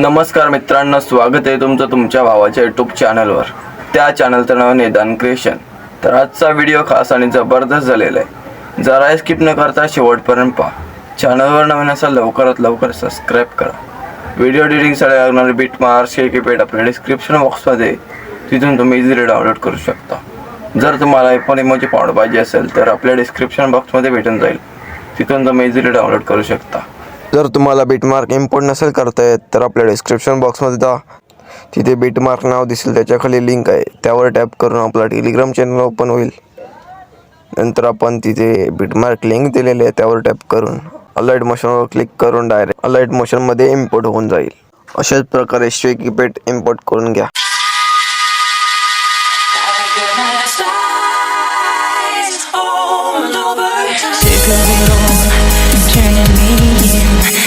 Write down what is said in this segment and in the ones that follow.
नमस्कार मित्रांनो, स्वागत आहे तुमचं तुमच्या भावाच्या यूट्यूब चॅनलवर. त्या चॅनलचं नाव नेधांत क्रिएशन. तर आजचा व्हिडिओ खास आणि जबरदस्त झालेला आहे. जरा स्किप न करता शेवटपर्यंत पहा. चॅनलवर नवीन असाल लवकरात लवकर सबस्क्राईब करा. व्हिडिओ एडिटिंगसाठी लागणारे बीट मार्क्स हे कीपॅड आपल्या डिस्क्रिप्शन बॉक्समध्ये, तिथून तुम्ही इझिली डाउनलोड करू शकता. जर तुम्हाला आयफोन इमोजी पावडर पाहिजे असेल तर आपल्या डिस्क्रिप्शन बॉक्समध्ये भेटून जाईल, तिथून तुम्ही इझिली डाउनलोड करू शकता. जर तुम्हाला बीटमार्क इम्पोर्ट नसेल करता येत तर आपल्या डिस्क्रिप्शन बॉक्समध्ये जा, तिथे बीटमार्क नाव दिसेल, त्याच्याखाली लिंक आहे, त्यावर टॅप करून आपला टेलिग्राम चॅनल ओपन होईल. नंतर आपण तिथे बीटमार्क लिंक दिलेली आहे, त्यावर टॅप करून अलाइट मोशनवर क्लिक करून डायरेक्ट अलाइट मोशनमध्ये इम्पोर्ट होऊन जाईल. अशाच प्रकारे स्ट्रिक कीपॅड इम्पोर्ट करून घ्या.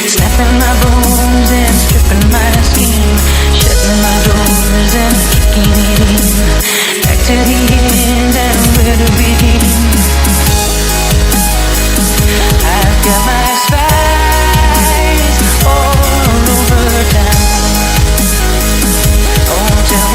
Snapping my bones and stripping my skin, shutting my doors and kicking it in. Back to the end and where to begin? I've got my spies all over town. Oh, tell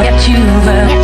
Get you out.